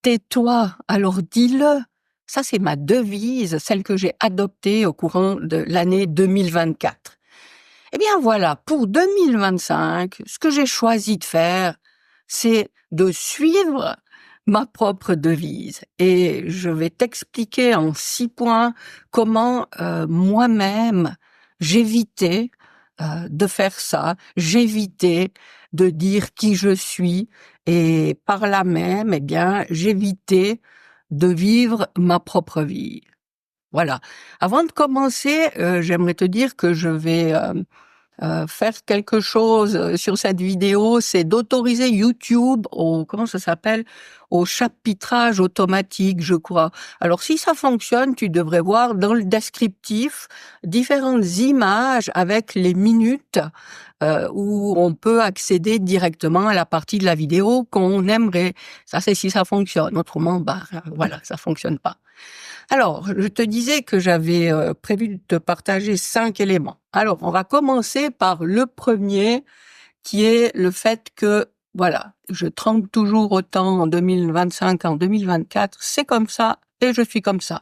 Tais-toi, alors dis-le. Ça, c'est ma devise, celle que j'ai adoptée au courant de l'année 2024. Eh bien voilà, pour 2025, ce que j'ai choisi de faire, c'est de suivre ma propre devise. Et je vais t'expliquer en 6 points comment moi-même j'évitais de faire ça, j'évitais de dire qui je suis et par là même, eh bien, j'évitais de vivre ma propre vie. Voilà. Avant de commencer, j'aimerais te dire que je vais faire quelque chose sur cette vidéo, c'est d'autoriser YouTube au, comment ça s'appelle, au chapitrage automatique, je crois. Alors si ça fonctionne, tu devrais voir dans le descriptif différentes images avec les minutes où on peut accéder directement à la partie de la vidéo qu'on aimerait. Ça, c'est si ça fonctionne. Autrement, voilà, ça fonctionne pas. Alors, je te disais que j'avais prévu de te partager 5 éléments. Alors, on va commencer par le premier, qui est le fait que, voilà, je tremble toujours autant en 2025 qu'en 2024. C'est comme ça et je suis comme ça.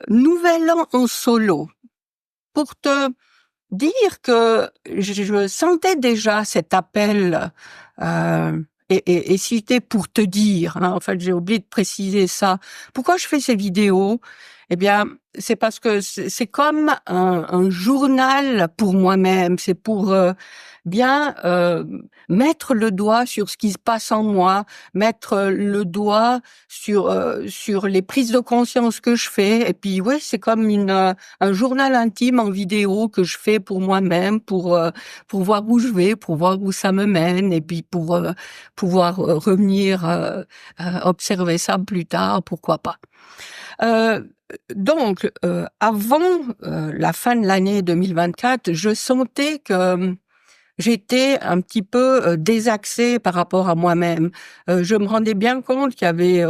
Nouvel an en solo. Pour te dire que je sentais déjà cet appel, et si c'était pour te dire, hein, en fait, j'ai oublié de préciser ça. Pourquoi je fais ces vidéos? Eh bien, c'est parce que c'est comme un journal pour moi-même. C'est pour bien mettre le doigt sur ce qui se passe en moi, mettre le doigt sur les prises de conscience que je fais. Et puis, ouais, c'est comme un journal intime en vidéo que je fais pour moi-même, pour voir où je vais, pour voir où ça me mène, et puis pour pouvoir revenir observer ça plus tard, pourquoi pas. Donc, avant la fin de l'année 2024, je sentais que j'étais un petit peu désaxée par rapport à moi-même. Je me rendais bien compte qu'il y avait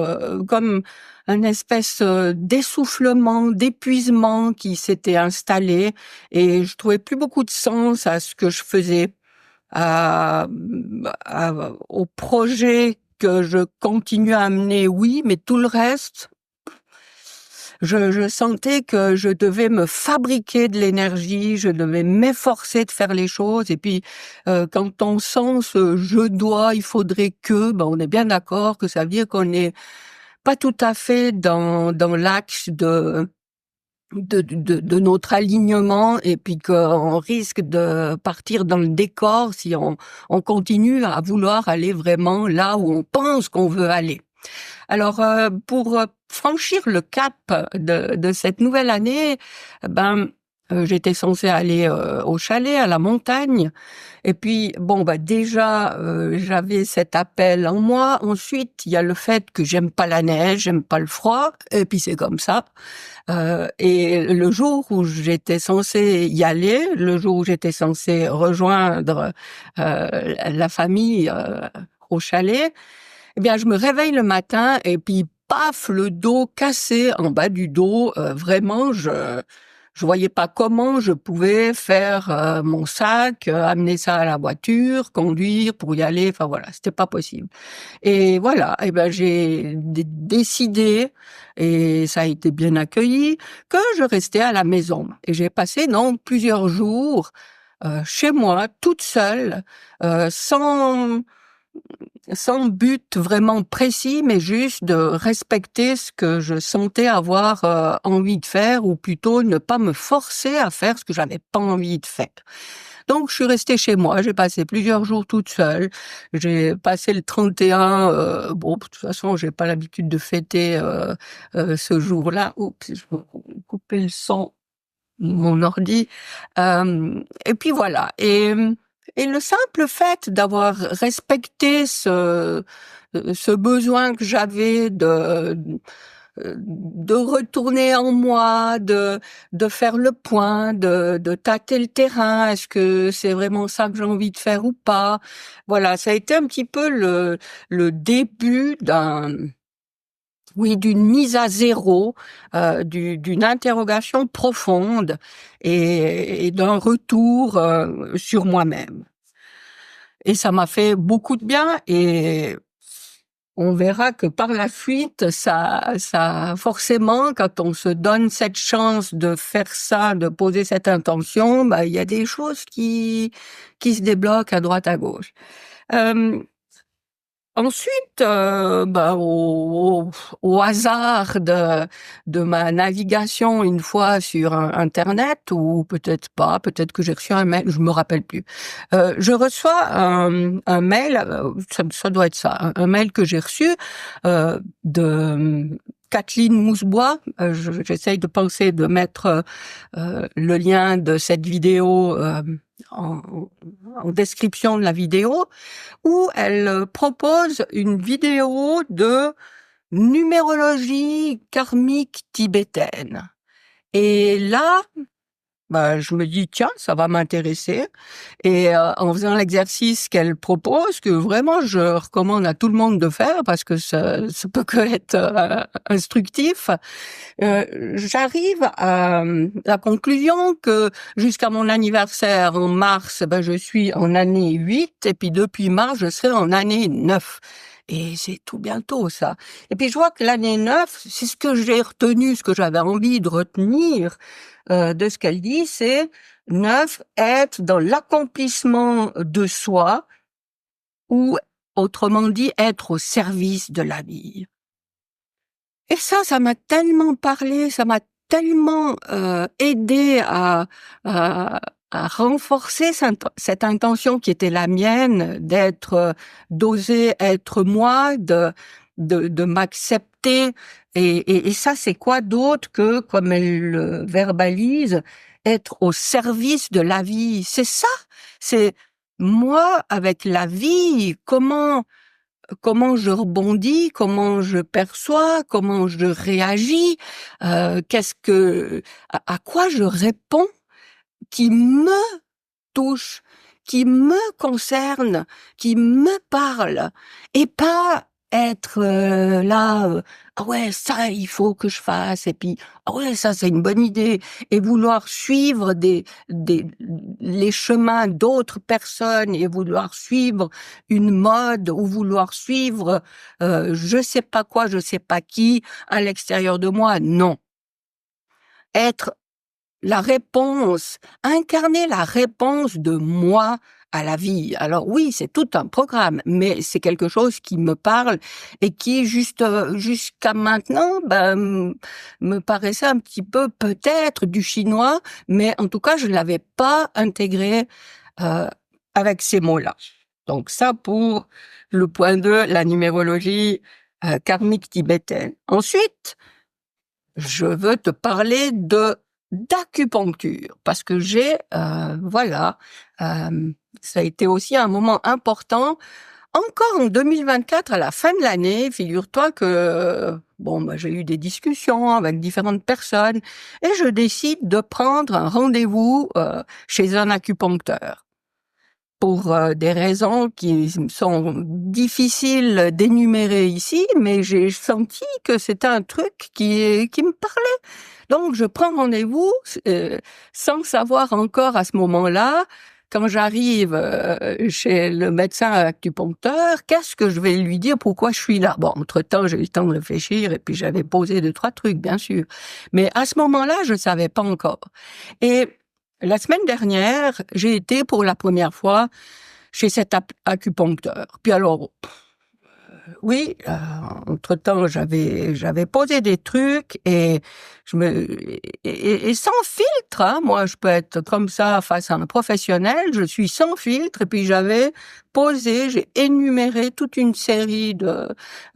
comme une espèce d'essoufflement, d'épuisement qui s'était installé, et je trouvais plus beaucoup de sens à ce que je faisais, au projet que je continue à mener, oui, mais tout le reste, je sentais que je devais me fabriquer de l'énergie, je devais m'efforcer de faire les choses. Et puis, quand on sent ce je dois, il faudrait que, on est bien d'accord que ça veut dire qu'on n'est pas tout à fait dans l'axe de notre alignement, et puis qu'on risque de partir dans le décor si on continue à vouloir aller vraiment là où on pense qu'on veut aller. Alors, pour franchir le cap de cette nouvelle année, j'étais censée aller au chalet, à la montagne. Et puis, déjà, j'avais cet appel en moi. Ensuite, il y a le fait que j'aime pas la neige, j'aime pas le froid. Et puis, c'est comme ça. Et le jour où j'étais censée y aller, le jour où j'étais censée rejoindre la famille au chalet, eh bien, je me réveille le matin et puis paf, le dos cassé en bas du dos. Vraiment, je voyais pas comment je pouvais faire mon sac, amener ça à la voiture, conduire pour y aller. Enfin voilà, c'était pas possible. Et voilà, j'ai décidé, et ça a été bien accueilli, que je restais à la maison. Et j'ai passé donc plusieurs jours chez moi, toute seule, sans but vraiment précis, mais juste de respecter ce que je sentais avoir envie de faire, ou plutôt ne pas me forcer à faire ce que j'avais pas envie de faire. Donc, je suis restée chez moi, j'ai passé plusieurs jours toute seule. J'ai passé le 31, de toute façon, j'ai pas l'habitude de fêter ce jour-là. Oups, je vais couper le son de mon ordi. Et puis voilà. Et le simple fait d'avoir respecté ce besoin que j'avais de retourner en moi, de faire le point, de tâter le terrain. Est-ce que c'est vraiment ça que j'ai envie de faire ou pas? Voilà, ça a été un petit peu le début d'une mise à zéro, d'une interrogation profonde, et d'un retour sur moi-même. Et ça m'a fait beaucoup de bien, et on verra que par la suite, ça, forcément, quand on se donne cette chance de faire ça, de poser cette intention, bah, il y a des choses qui se débloquent à droite, à gauche. Ensuite, bah, au hasard de ma navigation une fois sur Internet, ou peut-être pas, peut-être que j'ai reçu un mail, je me rappelle plus. Je reçois un mail, ça doit être ça, un mail que j'ai reçu de Kathleen Mousebois. J'essaye de penser de mettre le lien de cette vidéo en, en description de la vidéo, où elle propose une vidéo de numérologie karmique tibétaine. Et là, bah, je me dis, tiens, ça va m'intéresser. Et en faisant l'exercice qu'elle propose, que vraiment je recommande à tout le monde de faire, parce que ça peut que être instructif, j'arrive à la conclusion que jusqu'à mon anniversaire en mars, ben, je suis en année 8, et puis depuis mars, je serai en année 9. Et c'est tout bientôt, ça. Et puis je vois que l'année 9, c'est ce que j'ai retenu, ce que j'avais envie de retenir de ce qu'elle dit, c'est 9, être dans l'accomplissement de soi, ou autrement dit, être au service de la vie. Et ça m'a tellement parlé, ça m'a tellement aidé à renforcer cette intention qui était la mienne, d'être, d'oser être moi, de m'accepter. Et ça, c'est quoi d'autre que, comme elle le verbalise, être au service de la vie. C'est ça. C'est moi avec la vie. Comment je rebondis, comment je perçois, comment je réagis, à quoi je réponds, qui me touche, qui me concerne, qui me parle, et pas être ah ouais, ça il faut que je fasse, et puis ah ouais, ça c'est une bonne idée, et vouloir suivre les chemins d'autres personnes, et vouloir suivre une mode, ou vouloir suivre je sais pas quoi, je sais pas qui à l'extérieur de moi. Non, être la réponse, incarner la réponse de moi à la vie. Alors oui, c'est tout un programme, mais c'est quelque chose qui me parle et qui jusqu'à maintenant me paraissait un petit peu peut-être du chinois, mais en tout cas je ne l'avais pas intégré avec ces mots-là. Donc ça pour le point de la numérologie karmique tibétaine. Ensuite, je veux te parler d'acupuncture, parce que ça a été aussi un moment important. Encore en 2024, à la fin de l'année, figure-toi que j'ai eu des discussions avec différentes personnes, et je décide de prendre un rendez-vous chez un acupuncteur. Pour des raisons qui sont difficiles d'énumérer ici, mais j'ai senti que c'était un truc qui me parlait. Donc je prends rendez-vous sans savoir encore à ce moment-là, quand j'arrive chez le médecin acupuncteur, qu'est-ce que je vais lui dire, pourquoi je suis là. Bon, entre-temps, j'ai eu le temps de réfléchir, et puis j'avais posé 2-3 trucs, bien sûr. Mais à ce moment-là, je savais pas encore. Et la semaine dernière, j'ai été pour la première fois chez cet acupuncteur. Puis alors, oui, entre-temps, j'avais posé des trucs, et et sans filtre, hein. Moi, je peux être comme ça face à un professionnel, je suis sans filtre, et puis j'ai énuméré toute une série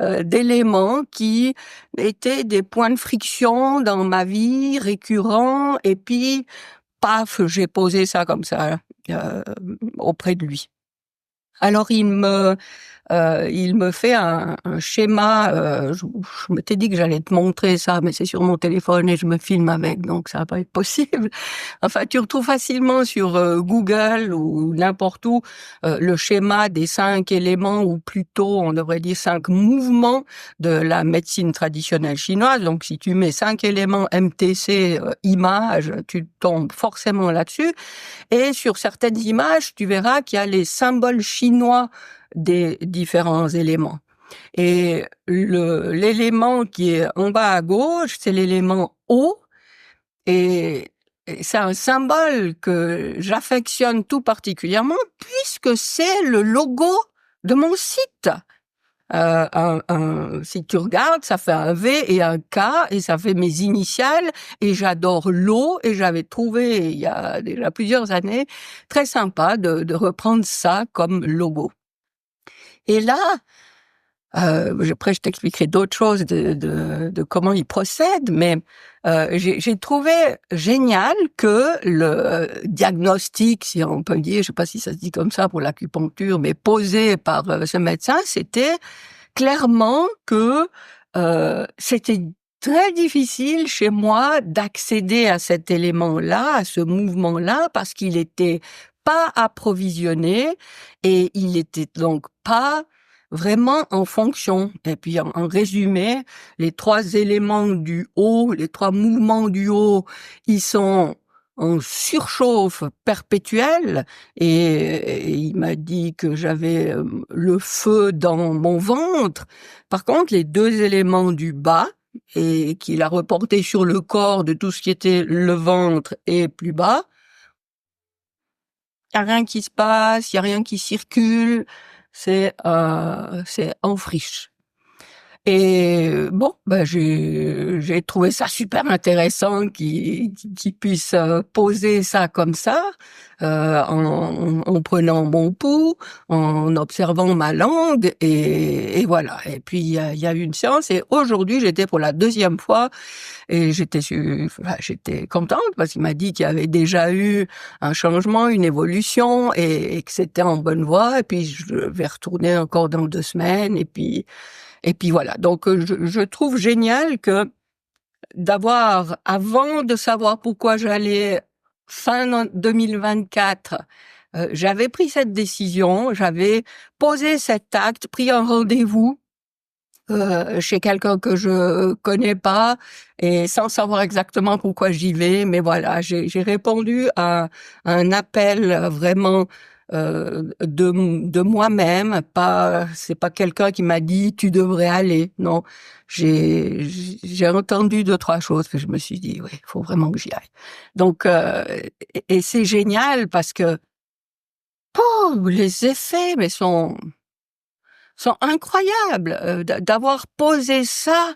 d'éléments qui étaient des points de friction dans ma vie récurrents, et puis paf, j'ai posé ça comme ça auprès de lui. Alors il me fait un schéma. Je m'étais dit que j'allais te montrer ça, mais c'est sur mon téléphone et je me filme avec, donc ça va pas être possible. Enfin, tu retrouves facilement sur Google ou n'importe où le schéma des 5 éléments, ou plutôt on devrait dire 5 mouvements de la médecine traditionnelle chinoise. Donc si tu mets 5 éléments MTC images, tu tombes forcément là-dessus. Et sur certaines images, tu verras qu'il y a les symboles chinois des différents éléments. Et l'élément qui est en bas à gauche, c'est l'élément O. Et c'est un symbole que j'affectionne tout particulièrement puisque c'est le logo de mon site. Si tu regardes, ça fait un V et un K et ça fait mes initiales et j'adore l'eau et j'avais trouvé il y a déjà plusieurs années très sympa de reprendre ça comme logo. Et là, après je t'expliquerai d'autres choses de comment il procède, mais j'ai trouvé génial que le diagnostic, si on peut dire, je sais pas si ça se dit comme ça pour l'acupuncture, mais posé par ce médecin, c'était clairement que c'était très difficile chez moi d'accéder à cet élément-là, à ce mouvement-là, parce qu'il était pas approvisionné et il était donc pas vraiment en fonction. Et puis en résumé, les trois éléments du haut, les trois mouvements du haut, ils sont en surchauffe perpétuelle et il m'a dit que j'avais le feu dans mon ventre. Par contre, les deux éléments du bas et qu'il a reporté sur le corps de tout ce qui était le ventre et plus bas, il n'y a rien qui se passe, il n'y a rien qui circule, c'est en friche. Et bon, ben j'ai trouvé ça super intéressant qu'il puisse poser ça comme ça, en prenant mon pouls, en observant ma langue, et voilà. Et puis il y a eu une séance, et aujourd'hui j'étais pour la deuxième fois, et j'étais contente parce qu'il m'a dit qu'il y avait déjà eu un changement, une évolution, et que c'était en bonne voie. Et puis je vais retourner encore dans 2 semaines, et puis voilà. Donc je trouve génial que d'avoir, avant de savoir pourquoi j'allais fin 2024, j'avais pris cette décision, j'avais posé cet acte, pris un rendez-vous chez quelqu'un que je connais pas et sans savoir exactement pourquoi j'y vais, mais voilà, j'ai répondu à un appel vraiment de moi-même, c'est pas quelqu'un qui m'a dit tu devrais aller, non, j'ai entendu 2-3 choses que je me suis dit oui, il faut vraiment que j'y aille. Donc et c'est génial parce que les effets mais sont incroyables. D'avoir posé ça,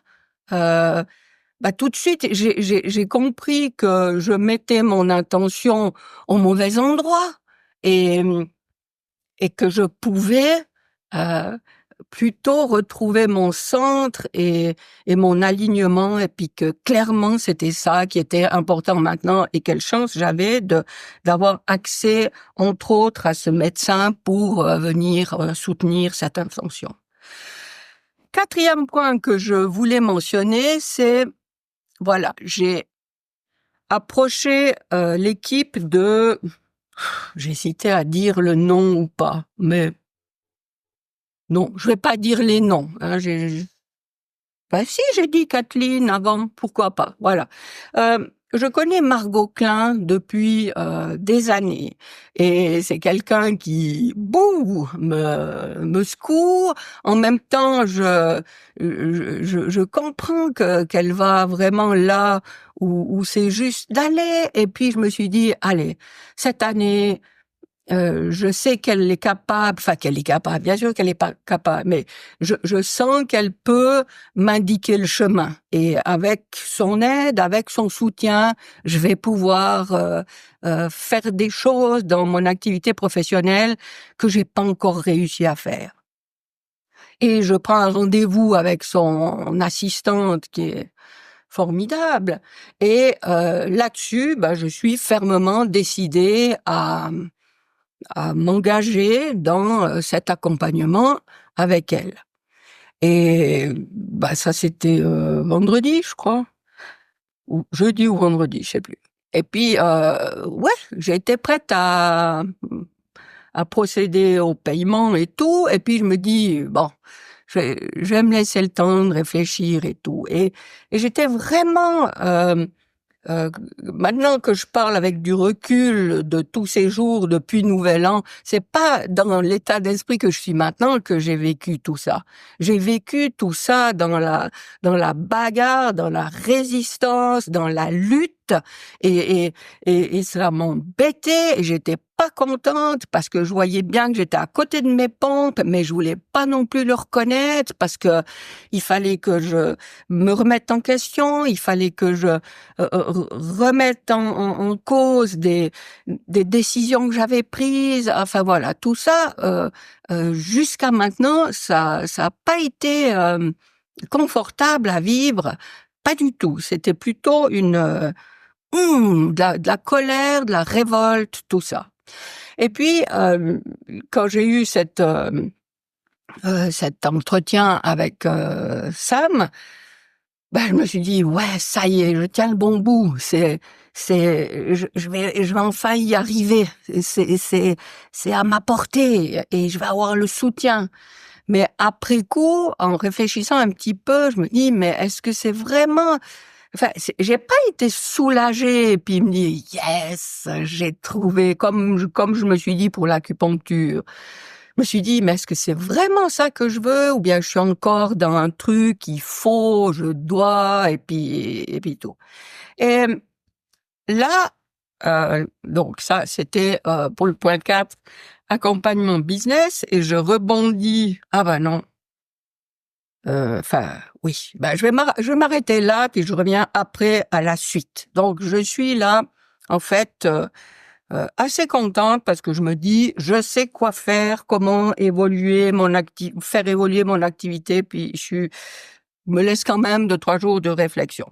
tout de suite, j'ai compris que je mettais mon intention au mauvais endroit et, et que je pouvais plutôt retrouver mon centre et mon alignement, et puis que clairement c'était ça qui était important maintenant, et quelle chance j'avais d'avoir accès entre autres à ce médecin pour venir soutenir cette intention. 4e point que je voulais mentionner, c'est voilà, j'ai approché l'équipe de, j'ai hésité à dire le nom ou pas, mais non, je vais pas dire les noms. Hein, si, j'ai dit Kathleen avant, pourquoi pas. Voilà. Je connais Margot Klein depuis des années et c'est quelqu'un qui, me secoue. En même temps, je comprends qu'elle va vraiment là où c'est juste d'aller. Et puis je me suis dit, allez, cette année. Je sais qu'elle est capable, bien sûr qu'elle est pas capable, mais je sens qu'elle peut m'indiquer le chemin. Et avec son aide, avec son soutien, je vais pouvoir faire des choses dans mon activité professionnelle que j'ai pas encore réussi à faire. Et je prends un rendez-vous avec son assistante qui est formidable. Et là-dessus, je suis fermement décidée à m'engager dans cet accompagnement avec elle. Et ça c'était vendredi, je crois, ou jeudi ou vendredi, je sais plus. Et puis j'ai été prête à procéder au paiement et tout. Et puis je me dis je vais me laisser le temps de réfléchir et tout. Et j'étais vraiment maintenant que je parle avec du recul de tous ces jours depuis Nouvel An, c'est pas dans l'état d'esprit que je suis maintenant que j'ai vécu tout ça. J'ai vécu tout ça dans la bagarre, dans la résistance, dans la lutte, et ça m'embêtait, et j'étais pas contente parce que je voyais bien que j'étais à côté de mes pompes, mais je voulais pas non plus le reconnaître parce que il fallait que je me remette en question, il fallait que je remette en cause des décisions que j'avais prises. Enfin voilà, tout ça jusqu'à maintenant, ça a pas été confortable à vivre, pas du tout. C'était plutôt de la colère, de la révolte, tout ça. Et puis quand j'ai eu cet entretien avec Sam, je me suis dit ouais, ça y est, je tiens le bon bout. Je vais enfin y arriver. C'est à ma portée et je vais avoir le soutien. Mais après coup, en réfléchissant un petit peu, je me dis mais est-ce que c'est vraiment... Enfin, j'ai pas été soulagée et puis me dire yes, j'ai trouvé comme je me suis dit pour l'acupuncture. Je me suis dit mais est-ce que c'est vraiment ça que je veux ou bien je suis encore dans un truc il faut, je dois et puis tout. Et là donc ça c'était pour le point 4, accompagnement business, et je rebondis non. Oui, je vais m'arrêter là, puis je reviens après à la suite. Donc, je suis là, en fait, assez contente parce que je me dis, je sais quoi faire, comment évoluer faire évoluer mon activité, puis je me laisse quand même 2-3 jours de réflexion.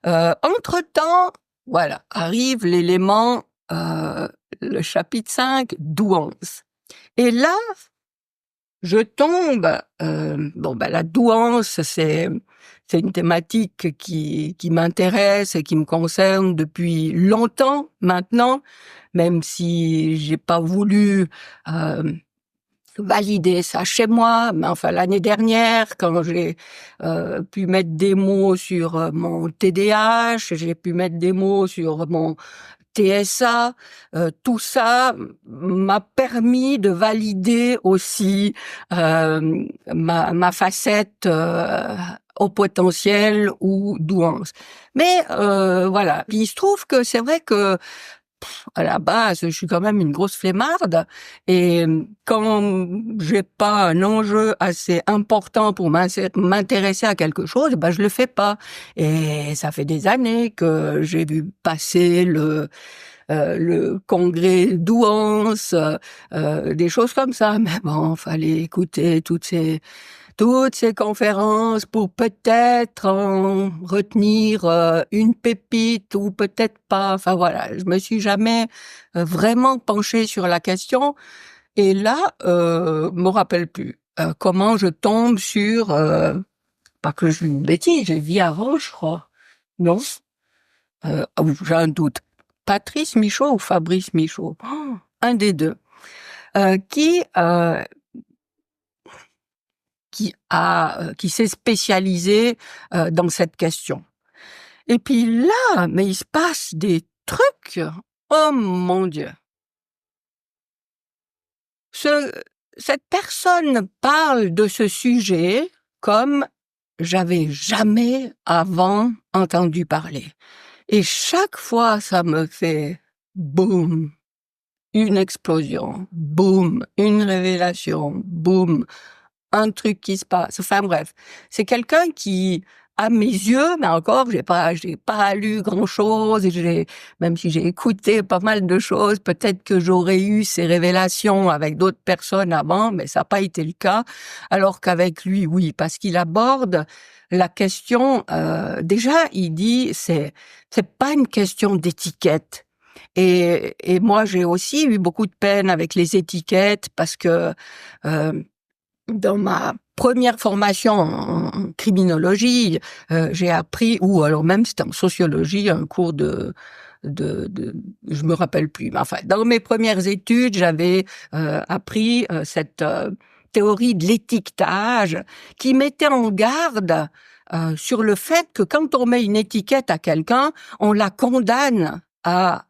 Entre-temps, voilà, arrive l'élément, le chapitre 5, douance. Et là, je tombe, la douance, c'est une thématique qui m'intéresse et qui me concerne depuis longtemps maintenant, même si j'ai pas voulu valider ça chez moi. Mais enfin, l'année dernière, quand j'ai pu mettre des mots sur mon TDAH, j'ai pu mettre des mots sur mon TSA, tout ça m'a permis de valider aussi ma facette au potentiel ou douance. Mais voilà, puis il se trouve que c'est vrai que à la base, je suis quand même une grosse flemmarde, et quand j'ai pas un enjeu assez important pour m'intéresser à quelque chose, je le fais pas. Et ça fait des années que j'ai vu passer le congrès douance, des choses comme ça. Mais bon, fallait écouter toutes ces conférences pour peut-être en retenir une pépite ou peut-être pas. Enfin voilà, je me suis jamais vraiment penchée sur la question. Et là, me rappelle plus comment je tombe sur... pas que je une bêtise, j'ai vu avant, je crois. Non, j'ai un doute. Patrice Michaud ou Fabrice Michaud, un des deux, qui s'est spécialisé dans cette question. Et puis là, mais il se passe des trucs. Oh mon Dieu. Cette personne parle de ce sujet comme j'avais jamais avant entendu parler. Et chaque fois, ça me fait boum, une explosion, boum, une révélation, boum, un truc qui se passe. Enfin bref, c'est quelqu'un qui, à mes yeux, mais encore, j'ai pas lu grand chose, et même si j'ai écouté pas mal de choses, peut-être que j'aurais eu ces révélations avec d'autres personnes avant, mais ça n'a pas été le cas. Alors qu'avec lui, oui, parce qu'il aborde la question, déjà, il dit, c'est pas une question d'étiquette. Et moi, j'ai aussi eu beaucoup de peine avec les étiquettes parce que, dans ma première formation en criminologie, j'ai appris, ou alors même c'était en sociologie, un cours de je me rappelle plus, mais enfin, dans mes premières études, j'avais appris cette théorie de l'étiquetage qui mettait en garde sur le fait que quand on met une étiquette à quelqu'un, on la condamne à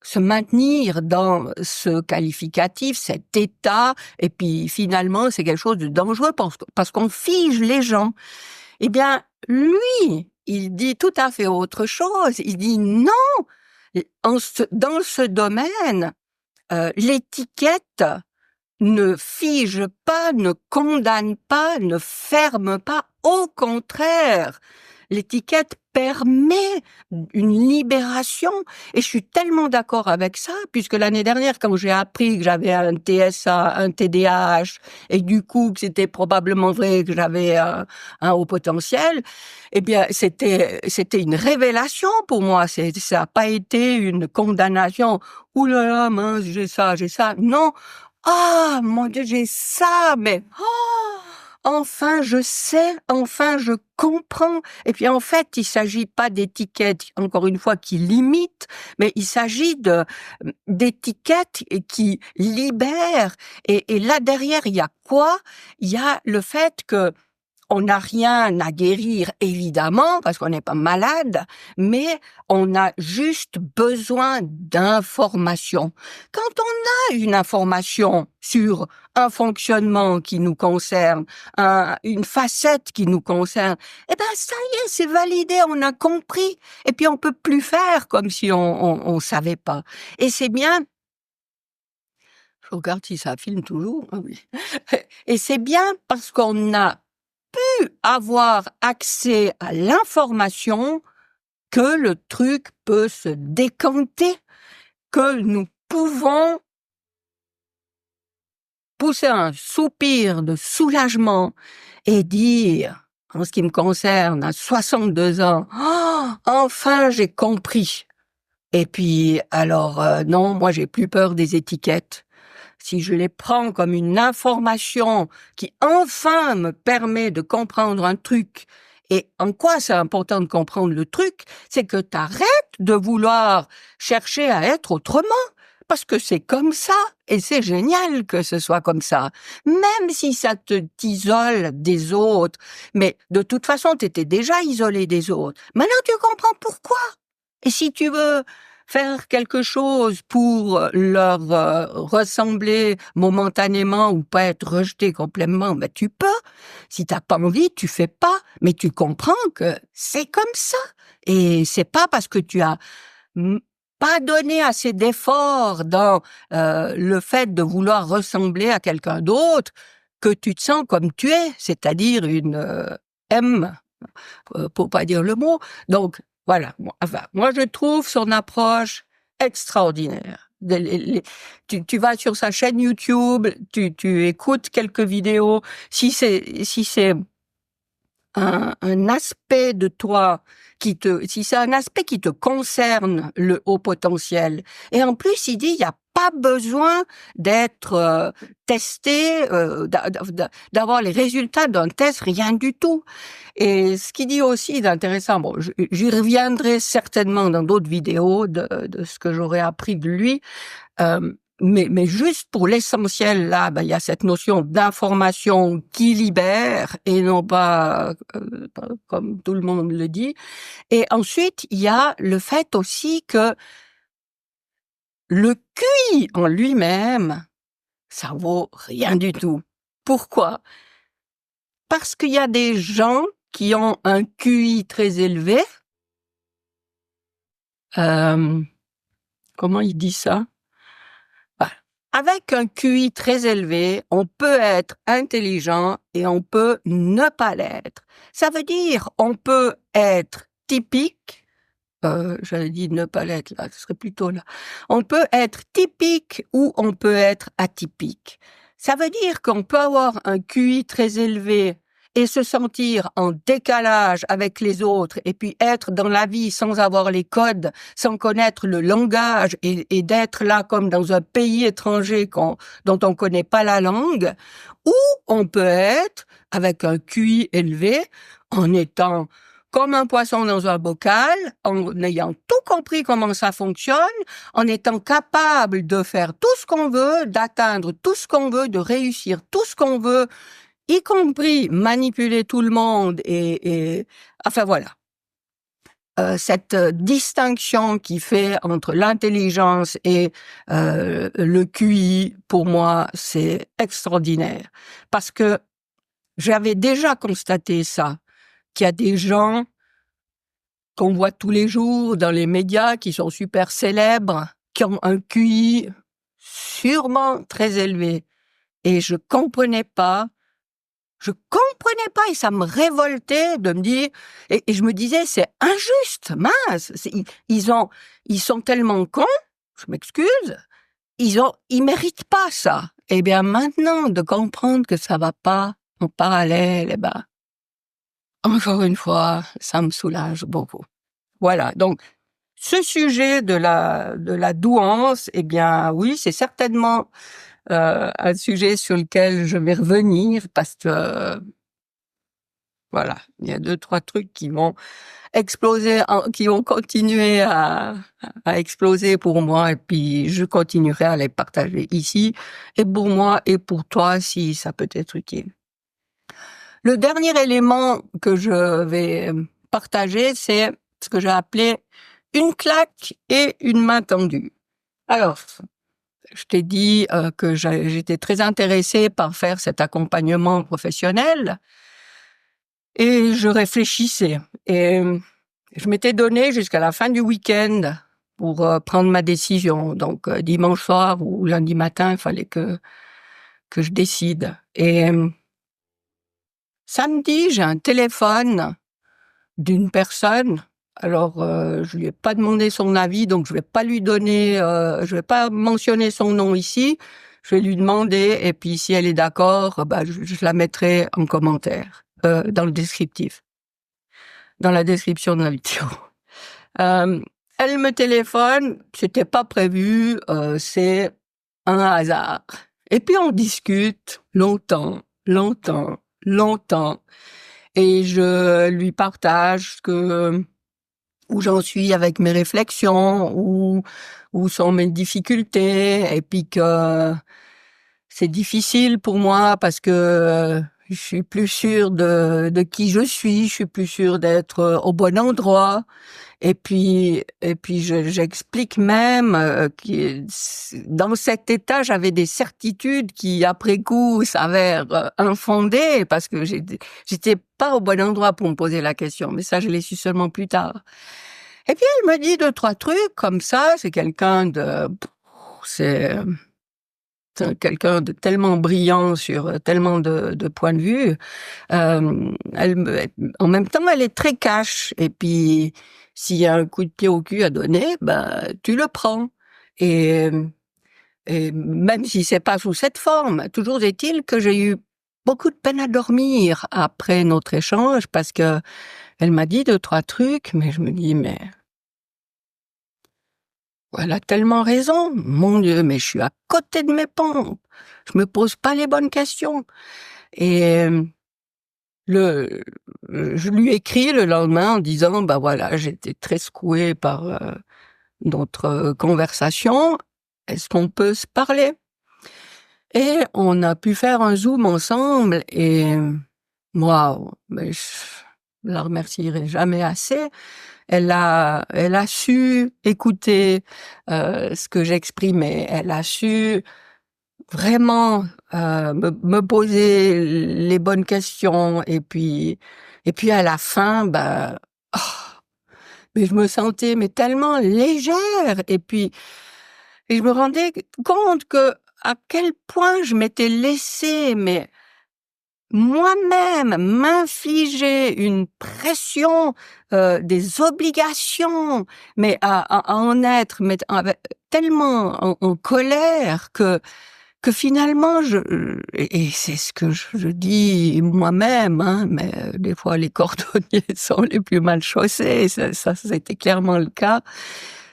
se maintenir dans ce qualificatif, cet état, et puis finalement c'est quelque chose de dangereux parce qu'on fige les gens. Eh bien, lui, il dit tout à fait autre chose. Il dit non, dans ce domaine, l'étiquette ne fige pas, ne condamne pas, ne ferme pas. Au contraire, l'étiquette permet une libération. Et je suis tellement d'accord avec ça, puisque l'année dernière, quand j'ai appris que j'avais un TSA, un TDAH, et du coup que c'était probablement vrai que j'avais un haut potentiel, eh bien c'était une révélation pour moi. Ça n'a pas été une condamnation. Ouh là là, mince, j'ai ça. Non. Ah, mon Dieu, j'ai ça, mais enfin je sais, enfin je comprends. Et puis en fait, il s'agit pas d'étiquettes, encore une fois, qui limitent, mais il s'agit d'étiquettes qui libèrent. Et là derrière, il y a quoi? Il y a le fait que on n'a rien à guérir, évidemment, parce qu'on n'est pas malade, mais on a juste besoin d'informations. Quand on a une information sur un fonctionnement qui nous concerne, une facette qui nous concerne, eh ben ça y est, c'est validé, on a compris. Et puis on peut plus faire comme si on savait pas. Et c'est bien. Je regarde si ça filme toujours. Ah oui. Et c'est bien parce qu'on a avoir accès à l'information que le truc peut se décanter, que nous pouvons pousser un soupir de soulagement et dire, en ce qui me concerne, à 62 ans, oh, enfin j'ai compris. Et puis, alors, non, moi j'ai plus peur des étiquettes. Si je les prends comme une information qui enfin me permet de comprendre un truc, et en quoi c'est important de comprendre le truc, c'est que tu arrêtes de vouloir chercher à être autrement, parce que c'est comme ça, et c'est génial que ce soit comme ça, même si ça t'isole des autres, mais de toute façon tu étais déjà isolé des autres. Maintenant tu comprends pourquoi. Et si tu veux faire quelque chose pour leur ressembler momentanément ou pas être rejeté complètement, ben tu peux. Si t'as pas envie, tu fais pas, mais tu comprends que c'est comme ça. Et c'est pas parce que tu as pas donné assez d'efforts dans le fait de vouloir ressembler à quelqu'un d'autre que tu te sens comme tu es, c'est-à-dire une M, pour pas dire le mot. Donc, voilà. Enfin, moi, je trouve son approche extraordinaire. Tu vas sur sa chaîne YouTube, tu écoutes quelques vidéos. Si c'est un aspect de toi si c'est un aspect qui te concerne, le haut potentiel. Et en plus, il dit, il n'y a pas besoin d'être testé, d'avoir les résultats d'un test, rien du tout. Et ce qu'il dit aussi d'intéressant, bon, j'y reviendrai certainement dans d'autres vidéos de ce que j'aurais appris de lui, mais juste pour l'essentiel, là, il y a cette notion d'information qui libère et non pas comme tout le monde le dit. Et ensuite, il y a le fait aussi que le QI en lui-même, ça vaut rien du tout. Pourquoi? Parce qu'il y a des gens qui ont un QI très élevé. Comment il dit ça? Avec un QI très élevé, on peut être intelligent et on peut ne pas l'être. Ça veut dire, on peut être typique, j'avais dit ne pas l'être là, ce serait plutôt là. On peut être typique ou on peut être atypique. Ça veut dire qu'on peut avoir un QI très élevé et se sentir en décalage avec les autres et puis être dans la vie sans avoir les codes, sans connaître le langage et d'être là comme dans un pays étranger dont on connaît pas la langue, ou on peut être avec un QI élevé en étant comme un poisson dans un bocal, en ayant tout compris comment ça fonctionne, en étant capable de faire tout ce qu'on veut, d'atteindre tout ce qu'on veut, de réussir tout ce qu'on veut, y compris manipuler tout le monde enfin voilà. Cette distinction qui fait entre l'intelligence et le QI, pour moi, c'est extraordinaire. Parce que j'avais déjà constaté ça, qu'il y a des gens qu'on voit tous les jours dans les médias, qui sont super célèbres, qui ont un QI sûrement très élevé. Et je comprenais pas et ça me révoltait de me dire, et je me disais, c'est injuste, mince, ils sont tellement cons, je m'excuse, ils méritent pas ça. Eh bien, maintenant, de comprendre que ça va pas en parallèle, eh ben, encore une fois, ça me soulage beaucoup. Voilà. Donc, ce sujet de la douance, eh bien, oui, c'est certainement un sujet sur lequel je vais revenir parce que voilà, il y a 2-3 trucs qui vont exploser, qui vont continuer à exploser pour moi, et puis je continuerai à les partager ici, et pour moi et pour toi si ça peut être utile. Le dernier élément que je vais partager, c'est ce que j'ai appelé une claque et une main tendue. Alors, je t'ai dit que j'étais très intéressée par faire cet accompagnement professionnel, et je réfléchissais. Et je m'étais donné jusqu'à la fin du week-end pour prendre ma décision. Donc dimanche soir ou lundi matin, il fallait que je décide. Et samedi, j'ai un téléphone d'une personne. Alors je lui ai pas demandé son avis, donc je vais pas lui donner, je vais pas mentionner son nom ici. Je vais lui demander, et puis si elle est d'accord, bah je la mettrai en commentaire dans le descriptif, dans la description de la vidéo. Elle me téléphone, c'était pas prévu, c'est un hasard. Et puis on discute longtemps, et je lui partage où j'en suis avec mes réflexions, où sont mes difficultés, et puis que c'est difficile pour moi parce que je suis plus sûre de qui je suis plus sûre d'être au bon endroit. Et puis j'explique même que dans cet état, j'avais des certitudes qui, après coup, s'avèrent infondées parce que j'étais pas au bon endroit pour me poser la question. Mais ça, je l'ai su seulement plus tard. Et puis elle me dit 2-3 trucs comme ça. C'est quelqu'un de tellement brillant sur tellement de points de vue. En même temps, elle est très cash. Et puis, s'il y a un coup de pied au cul à donner, tu le prends. Et même si c'est pas sous cette forme, toujours est-il que j'ai eu beaucoup de peine à dormir après notre échange parce que elle m'a dit 2-3 trucs, mais je me dis, mais elle a tellement raison. Mon Dieu, mais je suis à côté de mes pompes. Je me pose pas les bonnes questions. Et je lui écris le lendemain en disant, voilà, j'étais très secouée par notre conversation. Est-ce qu'on peut se parler? Et on a pu faire un Zoom ensemble, et moi, je la remercierai jamais assez. Elle a su écouter ce que j'exprimais. Elle a su vraiment me poser les bonnes questions, et puis à la fin, oh, mais je me sentais tellement légère, et je me rendais compte que à quel point je m'étais laissée moi-même m'infliger une pression, des obligations, mais à en être tellement en colère que finalement et c'est ce que je dis moi-même, hein, mais des fois les cordonniers sont les plus mal chaussés, ça c'était clairement le cas.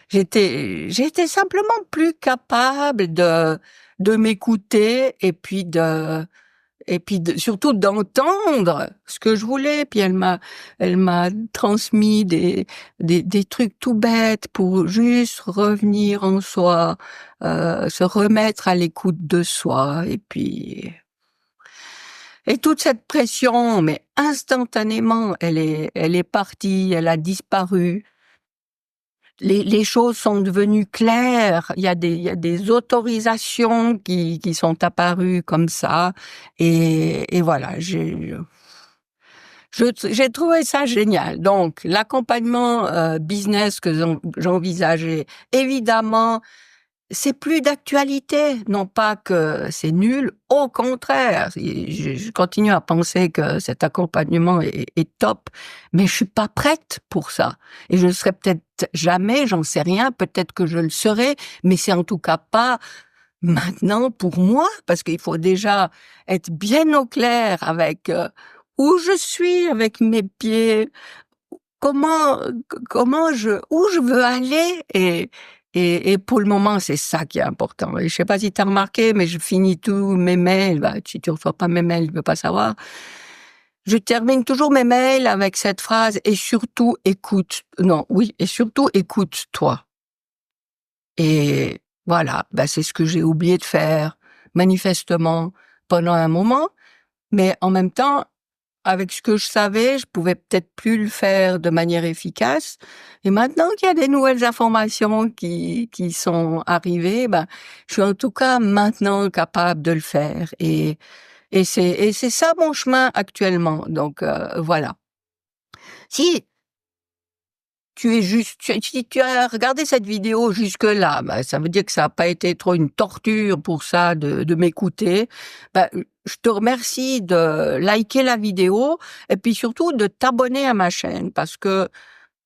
J'étais simplement plus capable de m'écouter, surtout d'entendre ce que je voulais. Puis elle m'a transmis des trucs tout bêtes pour juste revenir en soi, se remettre à l'écoute de soi. Et puis Et toute cette pression, mais instantanément, elle est partie, elle a disparu. Les choses sont devenues claires. Il y a des autorisations qui sont apparues comme ça. Et voilà, j'ai trouvé ça génial. Donc, l'accompagnement business que j'envisageais, évidemment, c'est plus d'actualité. Non pas que c'est nul, au contraire. Je continue à penser que cet accompagnement est top, mais je suis pas prête pour ça. Et je ne serai peut-être jamais, j'en sais rien, peut-être que je le serai, mais c'est en tout cas pas maintenant pour moi, parce qu'il faut déjà être bien au clair avec où je suis, avec mes pieds, comment où je veux aller et pour le moment c'est ça qui est important. Et je sais pas si tu as remarqué, mais je finis tous mes mails. Bah, si tu reçois pas mes mails, je veux pas savoir. Je termine toujours mes mails avec cette phrase et surtout écoute. Non, oui, et surtout écoute-toi. Et voilà, bah c'est ce que j'ai oublié de faire manifestement pendant un moment, mais en même temps avec ce que je savais, je pouvais peut-être plus le faire de manière efficace. Et maintenant qu'il y a des nouvelles informations qui sont arrivées, ben, je suis en tout cas maintenant capable de le faire. Et c'est ça mon chemin actuellement. Donc, voilà. Si si tu as regardé cette vidéo jusque-là, bah, ça veut dire que ça n'a pas été trop une torture pour ça de m'écouter. Bah, je te remercie de liker la vidéo et puis surtout de t'abonner à ma chaîne parce que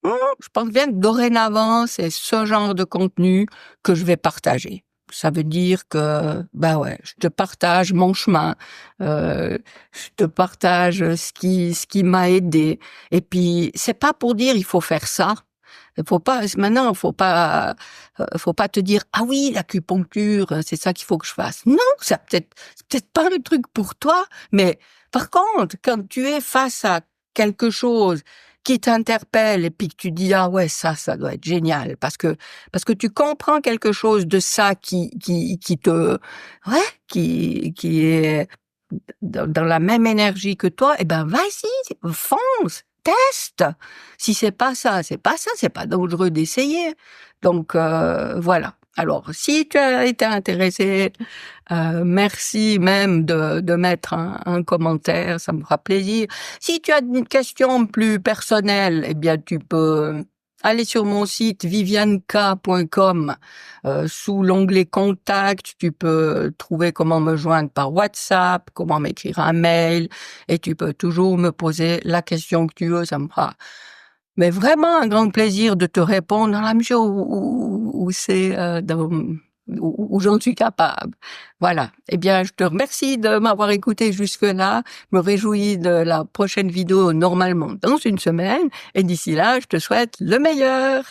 je pense bien que dorénavant, c'est ce genre de contenu que je vais partager. Ça veut dire que, bah ouais, je te partage mon chemin, je te partage ce qui m'a aidé. Et puis, c'est pas pour dire il faut faire ça. Il faut pas, maintenant, faut pas te dire, ah oui, l'acupuncture, c'est ça qu'il faut que je fasse. Non, c'est peut-être pas le truc pour toi, mais par contre, quand tu es face à quelque chose qui t'interpelle et puis que tu dis ah ouais ça doit être génial parce que tu comprends quelque chose de ça qui te ouais qui est dans la même énergie que toi, eh ben vas-y, fonce, teste. Si c'est pas ça, c'est pas dangereux d'essayer. Donc voilà. Alors, si tu as été intéressé, merci même de mettre un commentaire, ça me fera plaisir. Si tu as une question plus personnelle, eh bien tu peux aller sur mon site vivianeka.com. Sous l'onglet Contact, tu peux trouver comment me joindre par WhatsApp, comment m'écrire un mail, et tu peux toujours me poser la question que tu veux, ça me fera mais vraiment un grand plaisir de te répondre dans la mesure où c'est où j'en suis capable. Voilà. Eh bien, je te remercie de m'avoir écouté jusque-là. Je me réjouis de la prochaine vidéo normalement dans une semaine. Et d'ici là, je te souhaite le meilleur.